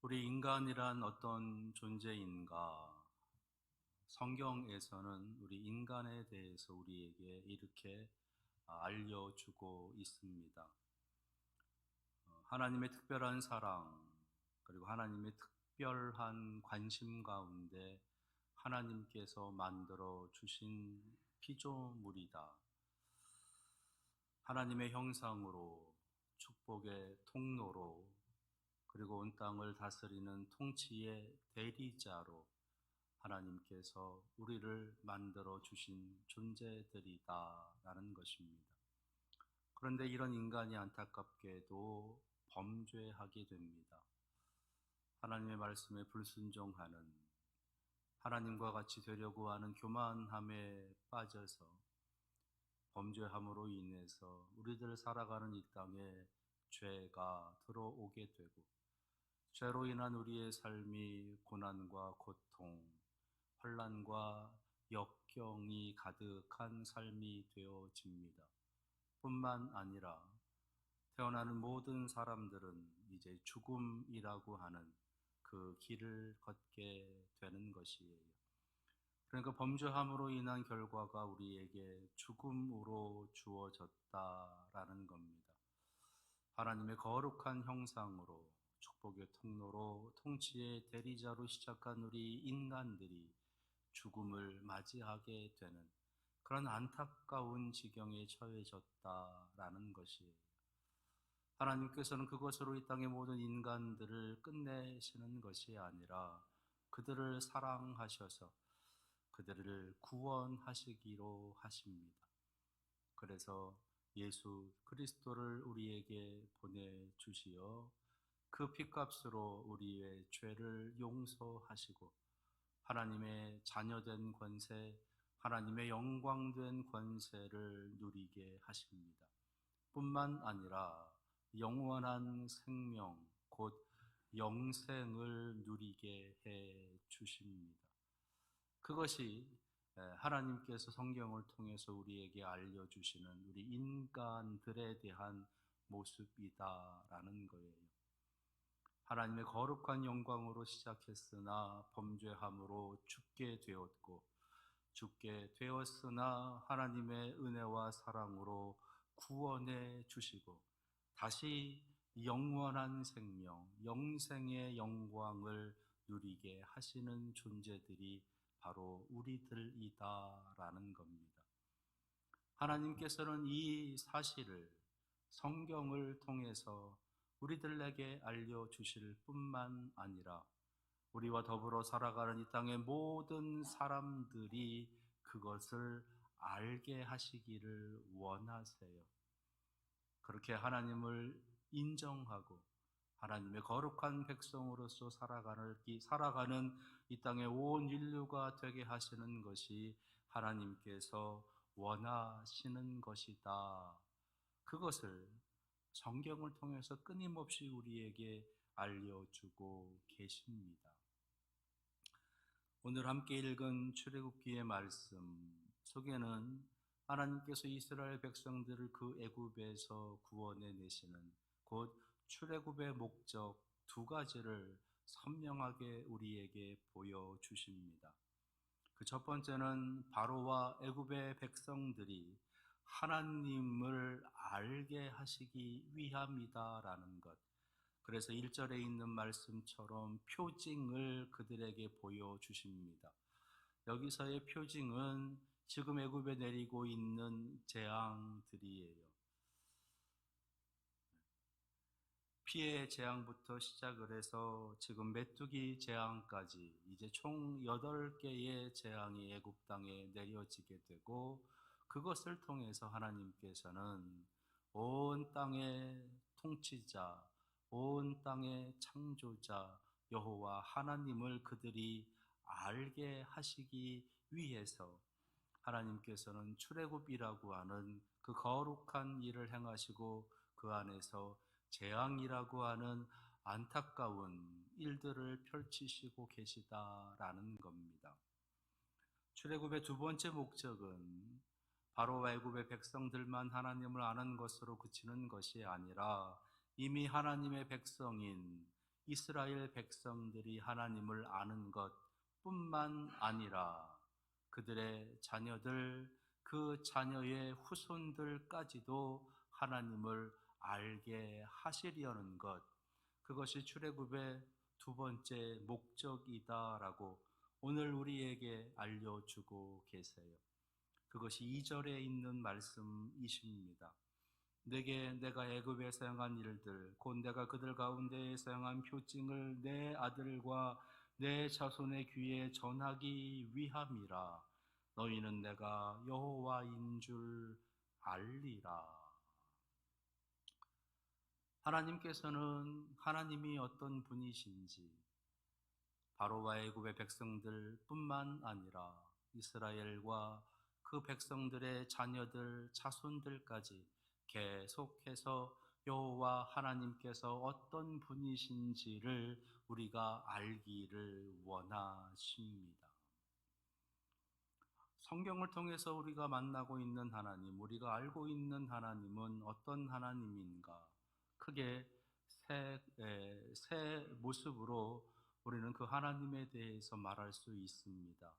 우리 인간이란 어떤 존재인가? 성경에서는 우리 인간에 대해서 우리에게 이렇게 알려주고 있습니다. 하나님의 특별한 사랑, 그리고 하나님의 특별한 관심 가운데 하나님께서 만들어 주신 피조물이다. 하나님의 형상으로, 축복의 통로로, 그리고 온 땅을 다스리는 통치의 대리자로 하나님께서 우리를 만들어 주신 존재들이다라는 것입니다. 그런데 이런 인간이 안타깝게도 범죄하게 됩니다. 하나님의 말씀에 불순종하는, 하나님과 같이 되려고 하는 교만함에 빠져서 범죄함으로 인해서 우리들 살아가는 이 땅에 죄가 들어오게 되고, 죄로 인한 우리의 삶이 고난과 고통, 환난과 역경이 가득한 삶이 되어집니다. 뿐만 아니라 태어나는 모든 사람들은 이제 죽음이라고 하는 그 길을 걷게 되는 것이에요. 그러니까 범죄함으로 인한 결과가 우리에게 죽음으로 주어졌다라는 겁니다. 하나님의 거룩한 형상으로, 축복의 통로로, 통치의 대리자로 시작한 우리 인간들이 죽음을 맞이하게 되는 그런 안타까운 지경에 처해졌다라는 것이에요. 하나님께서는 그것으로 이 땅의 모든 인간들을 끝내시는 것이 아니라 그들을 사랑하셔서 그들을 구원하시기로 하십니다. 그래서 예수 그리스도를 우리에게 보내주시어 그 핏값으로 우리의 죄를 용서하시고 하나님의 자녀된 권세, 하나님의 영광된 권세를 누리게 하십니다. 뿐만 아니라 영원한 생명, 곧 영생을 누리게 해 주십니다. 그것이 하나님께서 성경을 통해서 우리에게 알려주시는 우리 인간들에 대한 모습이다라는 거예요. 하나님의 거룩한 영광으로 시작했으나 범죄함으로 죽게 되었고, 죽게 되었으나 하나님의 은혜와 사랑으로 구원해 주시고 다시 영원한 생명, 영생의 영광을 누리게 하시는 존재들이 바로 우리들이다라는 겁니다. 하나님께서는 이 사실을 성경을 통해서 우리들에게 알려주실 뿐만 아니라 우리와 더불어 살아가는 이 땅의 모든 사람들이 그것을 알게 하시기를 원하세요. 그렇게 하나님을 인정하고 하나님의 거룩한 백성으로서 살아가는 이 땅의 온 인류가 되게 하시는 것이 하나님께서 원하시는 것이다. 그것을 성경을 통해서 끊임없이 우리에게 알려주고 계십니다. 오늘 함께 읽은 출애굽기의 말씀 속에는 하나님께서 이스라엘 백성들을 그 애굽에서 구원해 내시는 곧 출애굽의 목적 두 가지를 선명하게 우리에게 보여주십니다. 그 첫 번째는 바로와 애굽의 백성들이 하나님을 알게 하시기 위함이다라는 것. 그래서 1절에 있는 말씀처럼 표징을 그들에게 보여주십니다. 여기서의 표징은 지금 애굽에 내리고 있는 재앙들이에요. 피해 재앙부터 시작을 해서 지금 메뚜기 재앙까지 이제 총 8개의 재앙이 애굽 땅에 내려지게 되고, 그것을 통해서 하나님께서는 온 땅의 통치자, 온 땅의 창조자 여호와 하나님을 그들이 알게 하시기 위해서 하나님께서는 출애굽이라고 하는 그 거룩한 일을 행하시고 그 안에서 재앙이라고 하는 안타까운 일들을 펼치시고 계시다라는 겁니다. 출애굽의 두 번째 목적은 바로와 애굽의 백성들만 하나님을 아는 것으로 그치는 것이 아니라 이미 하나님의 백성인 이스라엘 백성들이 하나님을 아는 것뿐만 아니라 그들의 자녀들, 그 자녀의 후손들까지도 하나님을 알게 하시려는 것, 그것이 출애굽의 두 번째 목적이다라고 오늘 우리에게 알려주고 계세요. 그것이 2절에 있는 말씀이십니다. 내게 내가 애굽에서 행한 일들 곧 내가 그들 가운데에서 행한 표징을 내 아들과 내 자손의 귀에 전하기 위함이라. 너희는 내가 여호와인 줄 알리라. 하나님께서는 하나님이 어떤 분이신지 바로와 애굽의 백성들뿐만 아니라 이스라엘과 그 백성들의 자녀들, 자손들까지 계속해서 여호와 하나님께서 어떤 분이신지를 우리가 알기를 원하십니다. 성경을 통해서 우리가 만나고 있는 하나님, 우리가 알고 있는 하나님은 어떤 하나님인가? 크게 세 모습으로 우리는 그 하나님에 대해서 말할 수 있습니다.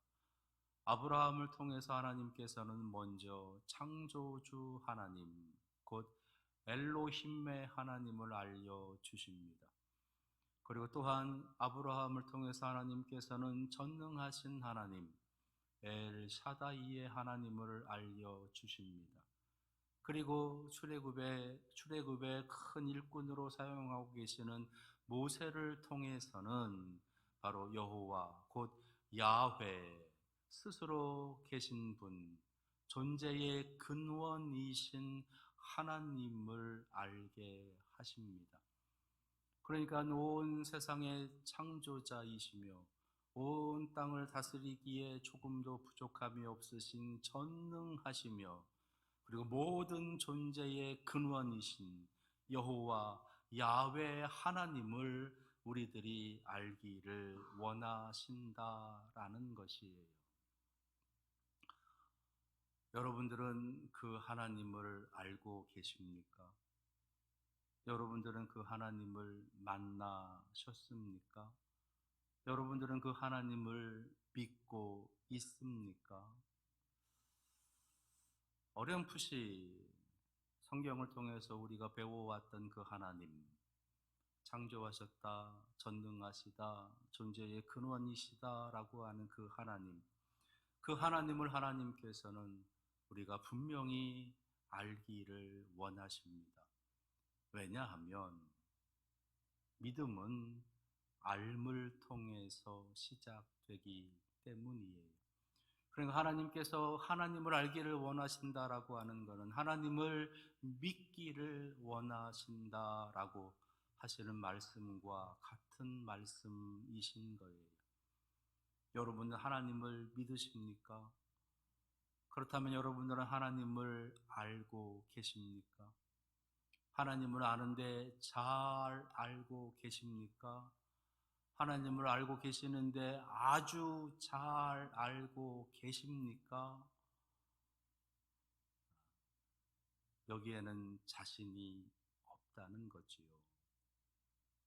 아브라함을 통해서 하나님께서는 먼저 창조주 하나님, 곧 엘로힘의 하나님을 알려주십니다. 그리고 또한 아브라함을 통해서 하나님께서는 전능하신 하나님, 엘 샤다이의 하나님을 알려주십니다. 그리고 출애굽의 큰 일꾼으로 사용하고 계시는 모세를 통해서는 바로 여호와 곧 야훼 스스로 계신 분, 존재의 근원이신 하나님을 알게 하십니다. 그러니까 온 세상의 창조자이시며 온 땅을 다스리기에 조금도 부족함이 없으신 전능하시며 그리고 모든 존재의 근원이신 여호와 야훼 하나님을 우리들이 알기를 원하신다라는 것이에요. 여러분들은 그 하나님을 알고 계십니까? 여러분들은 그 하나님을 만나셨습니까? 여러분들은 그 하나님을 믿고 있습니까? 어렴풋이 성경을 통해서 우리가 배워왔던 그 하나님, 창조하셨다, 전능하시다, 존재의 근원이시다라고 하는 그 하나님, 그 하나님을 하나님께서는 우리가 분명히 알기를 원하십니다. 왜냐하면 믿음은 알물 통해서 시작되기 때문이에요. 그러니까 하나님께서 하나님을 알기를 원하신다라고 하는 것은 하나님을 믿기를 원하신다라고 하시는 말씀과 같은 말씀이신 거예요. 여러분은 하나님을 믿으십니까? 그렇다면 여러분들은 하나님을 알고 계십니까? 하나님을 아는데 잘 알고 계십니까? 하나님을 알고 계시는데 아주 잘 알고 계십니까? 여기에는 자신이 없다는 거지요.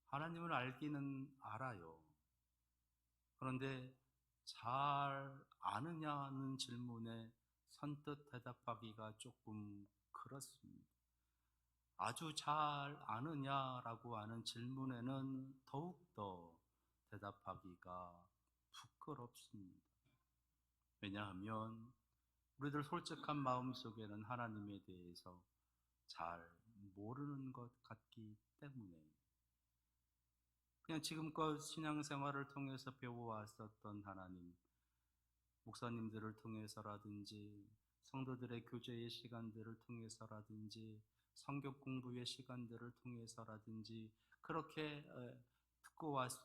하나님을 알기는 알아요. 그런데 잘 아느냐는 질문에 선뜻 대답하기가 조금 그렇습니다. 아주 잘 아느냐라고 하는 질문에는 더욱더 대답하기가 부끄럽습니다. 왜냐하면 우리들 솔직한 마음 속에는 하나님에 대해서 잘 모르는 것 같기 때문에 그냥 지금껏 신앙생활을 통해서 배워왔었던 하나님, 목사님들을 통해서라든지 성도들의 교제의 시간들을 통해서라든지 성경 공부의 시간들을 통해서라든지 그렇게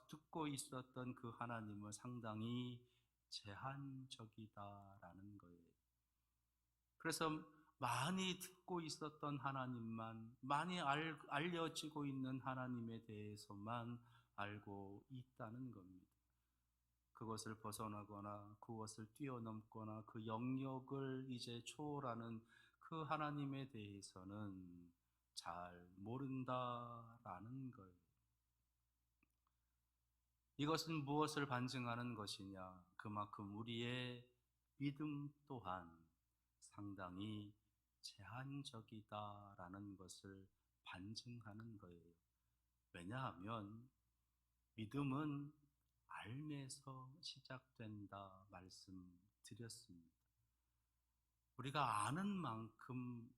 듣고 있었던 그 하나님은 상당히 제한적이다라는 거예요. 그래서 많이 듣고 있었던 하나님만, 많이 알려지고 있는 하나님에 대해서만 알고 있다는 겁니다. 그것을 벗어나거나 그것을 뛰어넘거나 그 영역을 이제 초월하는 그 하나님에 대해서는 잘 모른다라는 거예요. 이것은 무엇을 반증하는 것이냐? 그만큼 우리의 믿음 또한 상당히 제한적이다라는 것을 반증하는 거예요. 왜냐하면 믿음은 알매서 시작된다 말씀드렸습니다. 우리가 아는 만큼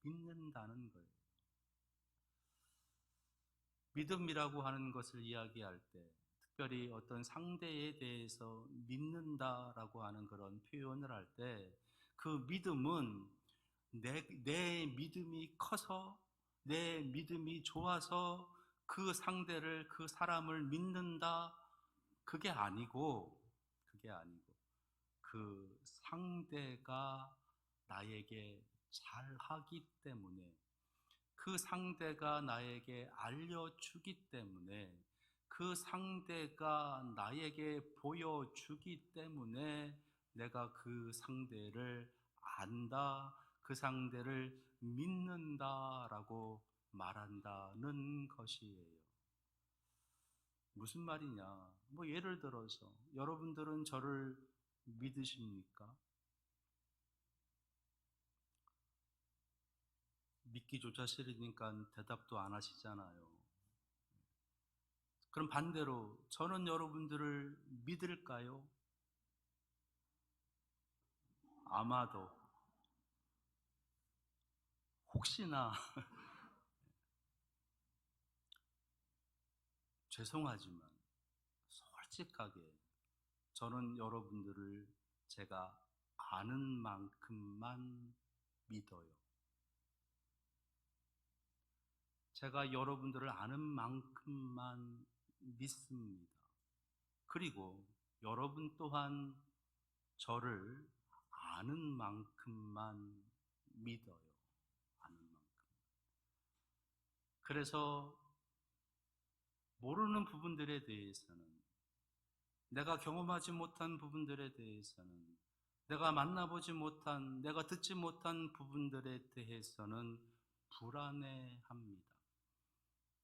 믿는다는 거예요. 믿음이라고 하는 것을 이야기할 때 특별히 어떤 상대에 대해서 믿는다라고 하는 그런 표현을 할 때 그 믿음은 내 믿음이 커서 내 믿음이 좋아서 그 상대를 그 사람을 믿는다 그게 아니고 그 상대가 나에게 잘하기 때문에 그 상대가 나에게 알려주기 때문에 그 상대가 나에게 보여주기 때문에 내가 그 상대를 안다, 그 상대를 믿는다라고 말한다는 것이에요. 무슨 말이냐? 뭐 예를 들어서 여러분들은 저를 믿으십니까? 믿기조차 싫으니까 대답도 안 하시잖아요. 그럼 반대로 저는 여러분들을 믿을까요? 아마도 혹시나 죄송하지만 솔직하게 저는 여러분들을 제가 아는 만큼만 믿어요. 제가 여러분들을 아는 만큼만 믿습니다. 그리고 여러분 또한 저를 아는 만큼만 믿어요. 아는 만큼. 그래서 모르는 부분들에 대해서는, 내가 경험하지 못한 부분들에 대해서는, 내가 만나보지 못한, 내가 듣지 못한 부분들에 대해서는 불안해합니다.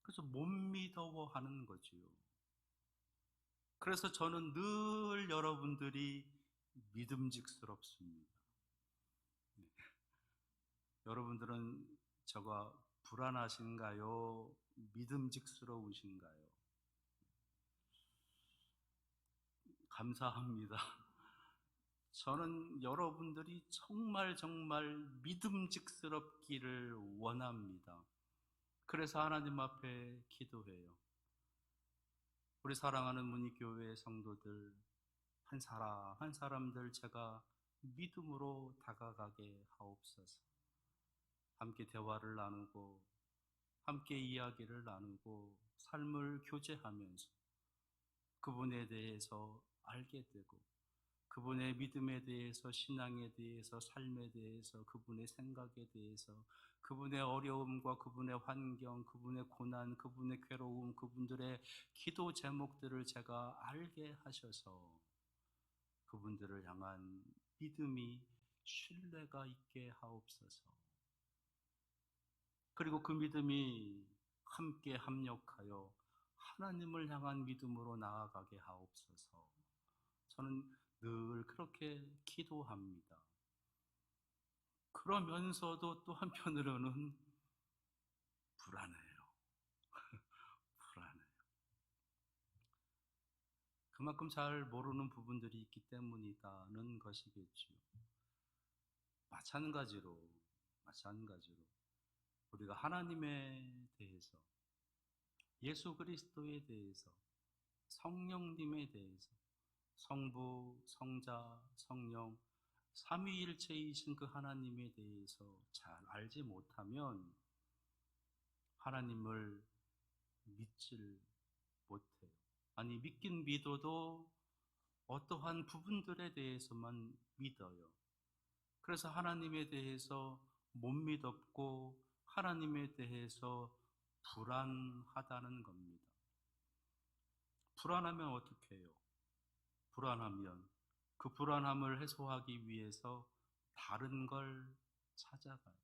그래서 못 믿어하는 거지요. 그래서 저는 늘 여러분들이 믿음직스럽습니다. 네. 여러분들은 저가 불안하신가요? 믿음직스러우신가요? 감사합니다. 저는 여러분들이 정말 믿음직스럽기를 원합니다. 그래서 하나님 앞에 기도해요. 우리 사랑하는 문익교회 성도들 한 사람 한 사람들 제가 믿음으로 다가가게 하옵소서. 함께 대화를 나누고 함께 이야기를 나누고 삶을 교제하면서 그분에 대해서 알게 되고 그분의 믿음에 대해서, 신앙에 대해서, 삶에 대해서, 그분의 생각에 대해서, 그분의 어려움과 그분의 환경, 그분의 고난, 그분의 괴로움, 그분들의 기도 제목들을 제가 알게 하셔서 그분들을 향한 믿음이, 신뢰가 있게 하옵소서. 그리고 그 믿음이 함께 합력하여 하나님을 향한 믿음으로 나아가게 하옵소서. 저는 늘 그렇게 기도합니다. 그러면서도 또 한편으로는 불안해요. 불안해요. 그만큼 잘 모르는 부분들이 있기 때문이다는 것이겠지요. 마찬가지로 우리가 하나님에 대해서, 예수 그리스도에 대해서, 성령님에 대해서, 성부, 성자, 성령, 삼위일체이신 그 하나님에 대해서 잘 알지 못하면 하나님을 믿질 못해요. 아니, 믿긴 믿어도 어떠한 부분들에 대해서만 믿어요. 그래서 하나님에 대해서 못 믿었고 하나님에 대해서 불안하다는 겁니다. 불안하면 어떻게 해요? 불안하면 그 불안함을 해소하기 위해서 다른 걸 찾아가요.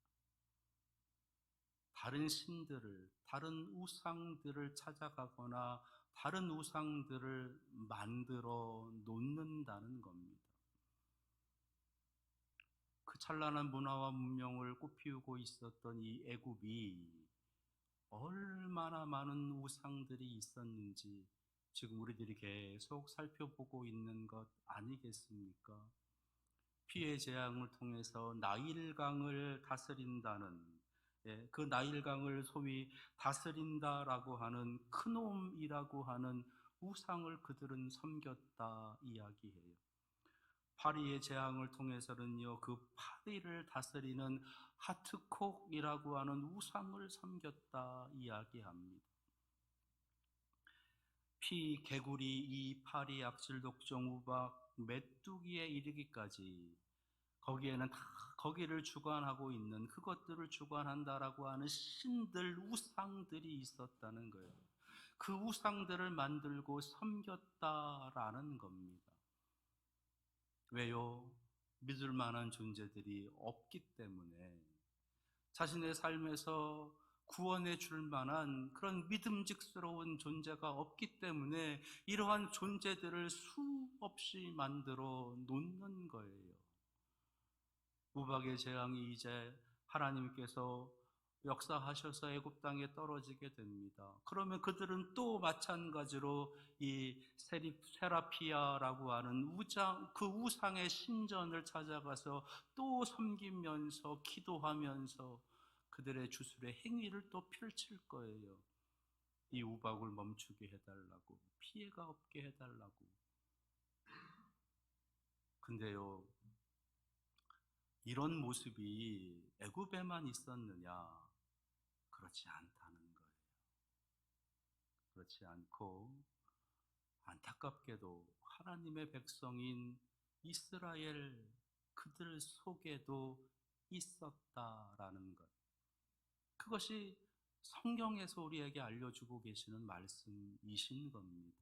다른 신들을, 다른 우상들을 찾아가거나 다른 우상들을 만들어 놓는다는 겁니다. 그 찬란한 문화와 문명을 꽃피우고 있었던 이 애굽이 얼마나 많은 우상들이 있었는지 지금 우리들이 계속 살펴보고 있는 것 아니겠습니까? 피해 재앙을 통해서 나일강을 다스린다는, 그 나일강을 소위 다스린다라고 하는 크놈이라고 하는 우상을 그들은 섬겼다 이야기해요. 파리의 재앙을 통해서는요, 그 파리를 다스리는 하트콕이라고 하는 우상을 섬겼다 이야기합니다. 피, 개구리, 이, 파리, 악질, 독종, 우박, 메뚜기에 이르기까지 거기에는 다 거기를 주관하고 있는, 그것들을 주관한다라고 하는 신들, 우상들이 있었다는 거예요. 그 우상들을 만들고 섬겼다라는 겁니다. 왜요? 믿을 만한 존재들이 없기 때문에, 자신의 삶에서 구원해 줄 만한 그런 믿음직스러운 존재가 없기 때문에 이러한 존재들을 수없이 만들어 놓는 거예요. 우박의 재앙이 이제 하나님께서 역사하셔서 애굽 땅에 떨어지게 됩니다. 그러면 그들은 또 마찬가지로 이 세라피아라고 하는 그 우상의 신전을 찾아가서 또 섬기면서 기도하면서 그들의 주술의 행위를 또 펼칠 거예요. 이 우박을 멈추게 해달라고, 피해가 없게 해달라고. 근데요, 이런 모습이 애굽에만 있었느냐? 그렇지 않다는 거예요. 그렇지 않고 안타깝게도 하나님의 백성인 이스라엘, 그들 속에도 있었다라는 것. 그것이 성경에서 우리에게 알려주고 계시는 말씀이신 겁니다.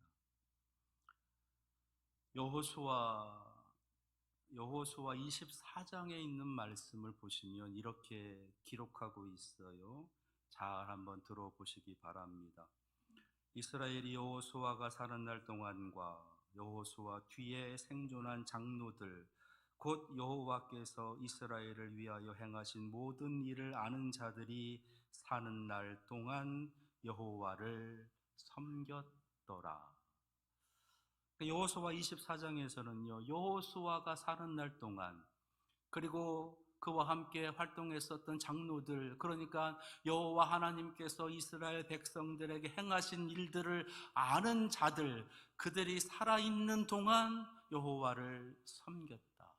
여호수아 24장에 있는 말씀을 보시면 이렇게 기록하고 있어요. 잘 한번 들어보시기 바랍니다. 이스라엘이 여호수아가 사는 날 동안과 여호수아 뒤에 생존한 장로들, 곧 여호와께서 이스라엘을 위하여 행하신 모든 일을 아는 자들이 사는 날 동안 여호와를 섬겼더라. 여호수아 24장에서는요, 여호수아가 사는 날 동안, 그리고 그와 함께 활동했었던 장로들, 그러니까 여호와 하나님께서 이스라엘 백성들에게 행하신 일들을 아는 자들, 그들이 살아있는 동안 여호와를 섬겼다.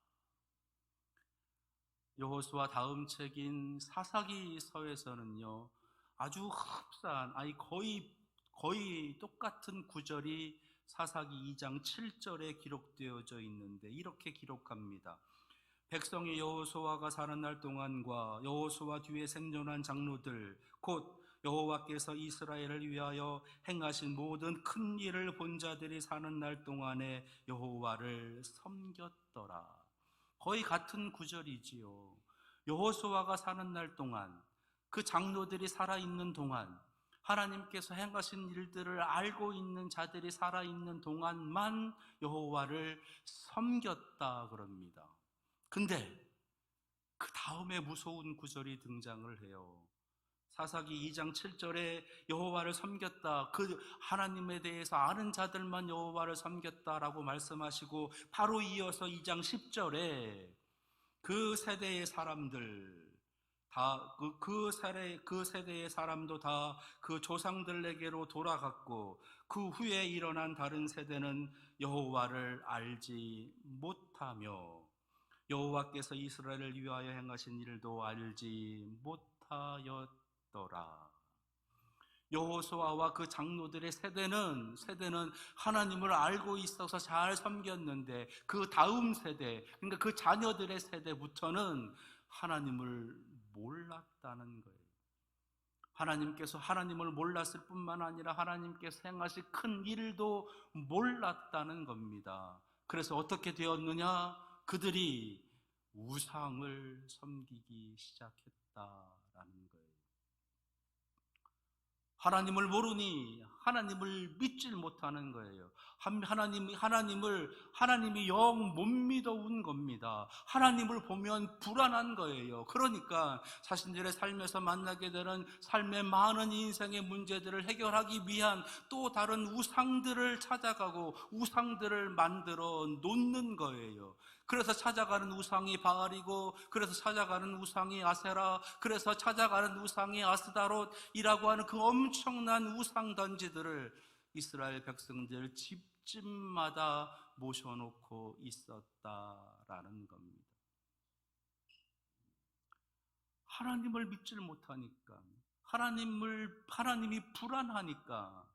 여호수아 다음 책인 사사기서에서는요, 아주 흡사한, 아니 거의 똑같은 구절이 사사기 2장 7절에 기록되어져 있는데 이렇게 기록합니다. 백성이 여호수아가 사는 날 동안과 여호수아 뒤에 생존한 장로들, 곧 여호와께서 이스라엘을 위하여 행하신 모든 큰 일을 본 자들이 사는 날 동안에 여호와를 섬겼더라. 거의 같은 구절이지요. 여호수아가 사는 날 동안, 그 장로들이 살아있는 동안, 하나님께서 행하신 일들을 알고 있는 자들이 살아있는 동안만 여호와를 섬겼다 그럽니다. 근데 그 다음에 무서운 구절이 등장을 해요. 사사기 2장 7절에 여호와를 섬겼다, 그 하나님에 대해서 아는 자들만 여호와를 섬겼다라고 말씀하시고, 바로 이어서 2장 10절에 그 세대의 사람들 다, 그 세대의 사람도 다 그 조상들에게로 돌아갔고, 그 후에 일어난 다른 세대는 여호와를 알지 못하며 여호와께서 이스라엘을 위하여 행하신 일도 알지 못하였더라. 여호수아와 그 장로들의 세대는 하나님을 알고 있어서 잘 섬겼는데, 그 다음 세대, 그러니까 그 자녀들의 세대부터는 하나님을 몰랐다는 거예요. 하나님께서 하나님을 몰랐을 뿐만 아니라 하나님께서 행하실 큰 일도 몰랐다는 겁니다. 그래서 어떻게 되었느냐? 그들이 우상을 섬기기 시작했다라는 거예요. 하나님을 모르니 하나님을 믿질 못하는 거예요. 하나님이 영 못 믿어온 겁니다. 하나님을 보면 불안한 거예요. 그러니까 자신들의 삶에서 만나게 되는 삶의 많은 인생의 문제들을 해결하기 위한 또 다른 우상들을 찾아가고 우상들을 만들어 놓는 거예요. 그래서 찾아가는 우상이 바알이고, 그래서 찾아가는 우상이 아세라, 그래서 찾아가는 우상이 아스다롯이라고 하는 그 엄청난 우상 던지들을 이스라엘 백성들 집집마다 모셔놓고 있었다라는 겁니다. 하나님을 믿지를 못하니까, 하나님이 불안하니까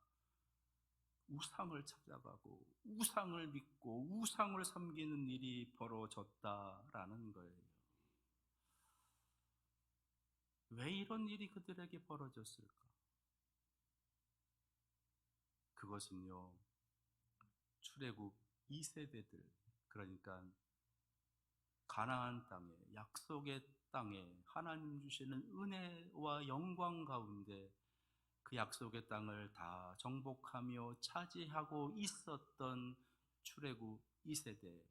우상을 찾아가고 우상을 믿고 우상을 섬기는 일이 벌어졌다라는 거예요. 왜 이런 일이 그들에게 벌어졌을까? 그것은요, 출애굽 2세대들, 그러니까 가나안 땅에, 약속의 땅에 하나님 주시는 은혜와 영광 가운데 그 약속의 땅을 다 정복하며 차지하고 있었던 출애굽 2세대,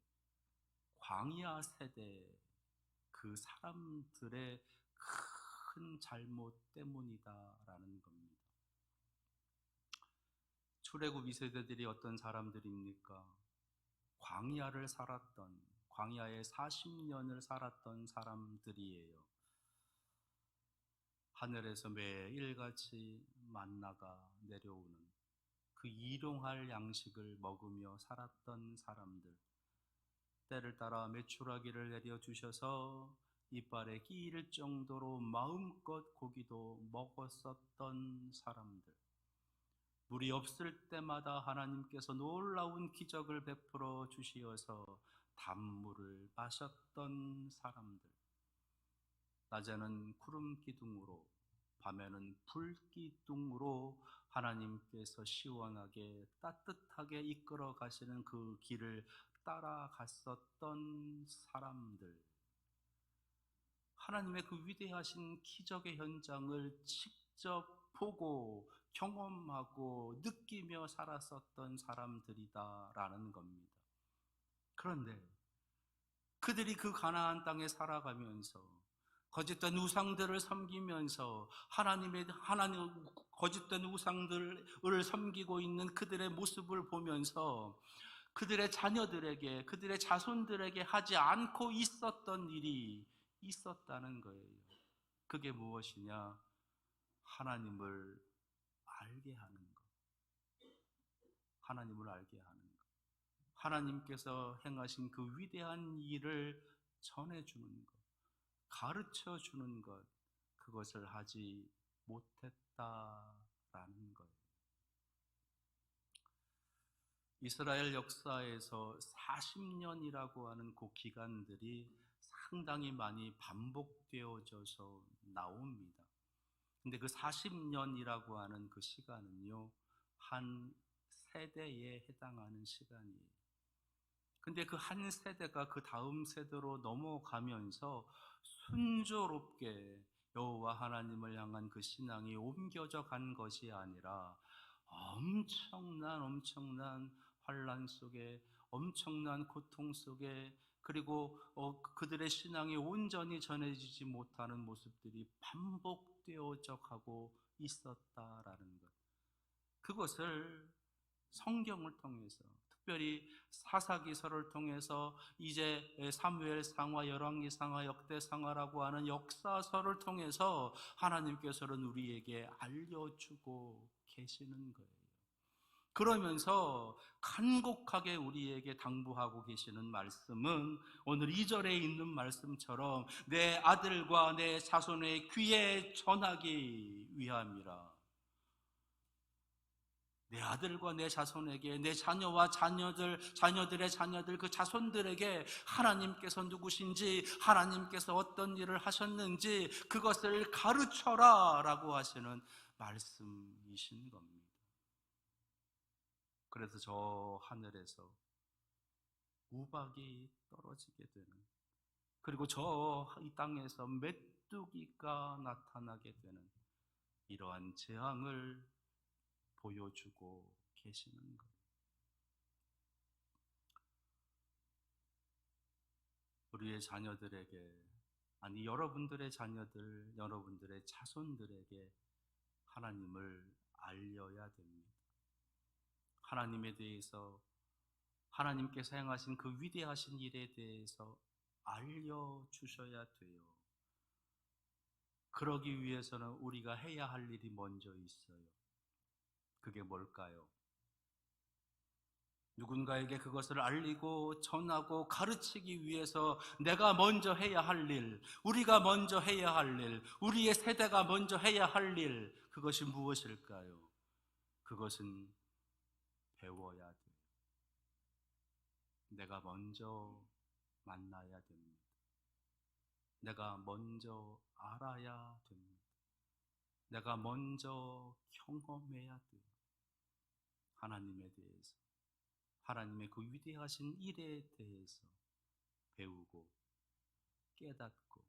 광야 세대, 그 사람들의 큰 잘못 때문이다라는 겁니다. 출애굽 2세대들이 어떤 사람들입니까? 광야에 40년을 살았던 사람들이에요. 하늘에서 매일같이 만나가 내려오는 그 일용할 양식을 먹으며 살았던 사람들, 때를 따라 메추라기를 내려주셔서 이빨에 끼일 정도로 마음껏 고기도 먹었었던 사람들, 물이 없을 때마다 하나님께서 놀라운 기적을 베풀어 주시어서 단물을 마셨던 사람들, 낮에는 구름 기둥으로 밤에는 불 기둥으로 하나님께서 시원하게 따뜻하게 이끌어 가시는 그 길을 따라갔었던 사람들, 하나님의 그 위대하신 기적의 현장을 직접 보고 경험하고 느끼며 살았었던 사람들이다라는 겁니다. 그런데 그들이 그 가나안 땅에 살아가면서 거짓된 우상들을 섬기면서 거짓된 우상들을 섬기고 있는 그들의 모습을 보면서 그들의 자녀들에게, 그들의 자손들에게 하지 않고 있었던 일이 있었다는 거예요. 그게 무엇이냐? 하나님을 알게 하는 것. 하나님을 알게 하는 것. 하나님께서 행하신 그 위대한 일을 전해주는 것, 가르쳐 주는 것, 그것을 하지 못했다라는 거예요. 이스라엘 역사에서 40년이라고 하는 그 기간들이 상당히 많이 반복되어져서 나옵니다. 근데 그 40년이라고 하는 그 시간은요, 한 세대에 해당하는 시간이에요. 근데 그 한 세대가 그 다음 세대로 넘어가면서 순조롭게 여호와 하나님을 향한 그 신앙이 옮겨져 간 것이 아니라 엄청난 환난 속에, 엄청난 고통 속에, 그리고 그들의 신앙이 온전히 전해지지 못하는 모습들이 반복되어져 가고 있었다라는 것. 그것을 성경을 통해서, 특별히 사사기서를 통해서 이제 사무엘상화, 열왕기상화, 역대상화라고 하는 역사서를 통해서 하나님께서는 우리에게 알려주고 계시는 거예요. 그러면서 간곡하게 우리에게 당부하고 계시는 말씀은 오늘 2절에 있는 말씀처럼 내 아들과 내 자손의 귀에 전하기 위함이라. 내 아들과 내 자손에게, 내 자녀와 자녀들의 자녀들, 그 자손들에게 하나님께서 누구신지, 하나님께서 어떤 일을 하셨는지 그것을 가르쳐라 라고 하시는 말씀이신 겁니다. 그래서 저 하늘에서 우박이 떨어지게 되는, 그리고 저 이 땅에서 메뚜기가 나타나게 되는 이러한 재앙을 보여주고 계시는 것. 우리의 자녀들에게, 아니 여러분들의 자녀들, 여러분들의 자손들에게 하나님을 알려야 됩니다. 하나님에 대해서, 하나님께서 행하신 그 위대하신 일에 대해서 알려주셔야 돼요. 그러기 위해서는 우리가 해야 할 일이 먼저 있어요. 그게 뭘까요? 누군가에게 그것을 알리고 전하고 가르치기 위해서 내가 먼저 해야 할 일, 우리가 먼저 해야 할 일, 우리의 세대가 먼저 해야 할 일, 그것이 무엇일까요? 그것은 배워야 돼요. 내가 먼저 만나야 됩니다. 내가 먼저 알아야 됩니다. 내가 먼저 경험해야 돼요. 하나님에 대해서, 하나님의 그 위대하신 일에 대해서 배우고 깨닫고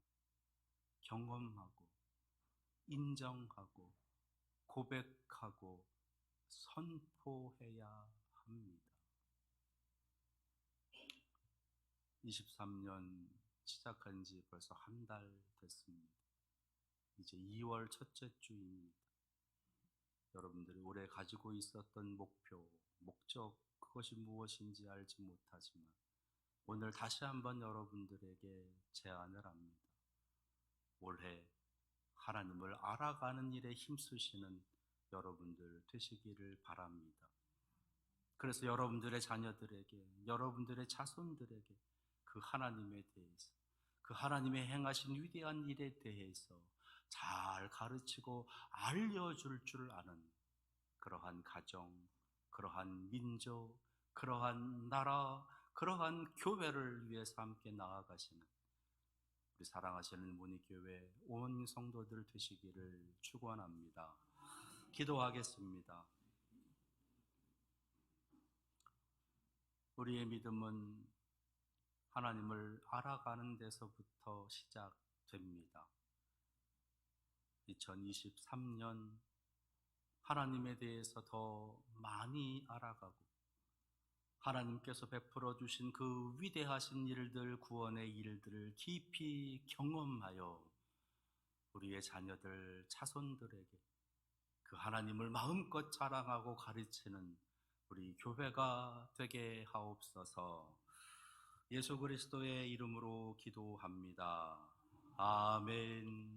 경험하고 인정하고 고백하고 선포해야 합니다. 23년 시작한 지 벌써 한 달 됐습니다. 이제 2월 첫째 주입니다. 여러분들이 올해 가지고 있었던 목표, 목적, 그것이 무엇인지 알지 못하지만 오늘 다시 한번 여러분들에게 제안을 합니다. 올해 하나님을 알아가는 일에 힘쓰시는 여러분들 되시기를 바랍니다. 그래서 여러분들의 자녀들에게, 여러분들의 자손들에게 그 하나님에 대해서, 그 하나님의 행하신 위대한 일에 대해서 잘 가르치고 알려줄 줄 아는 그러한 가정, 그러한 민족, 그러한 나라, 그러한 교회를 위해서 함께 나아가시는 우리 사랑하시는 문희교회 온 성도들 되시기를 축원합니다. 기도하겠습니다. 우리의 믿음은 하나님을 알아가는 데서부터 시작됩니다. 2023년 하나님에 대해서 더 많이 알아가고 하나님께서 베풀어 주신 그 위대하신 일들, 구원의 일들을 깊이 경험하여 우리의 자녀들, 자손들에게 그 하나님을 마음껏 자랑하고 가르치는 우리 교회가 되게 하옵소서. 예수 그리스도의 이름으로 기도합니다. 아멘.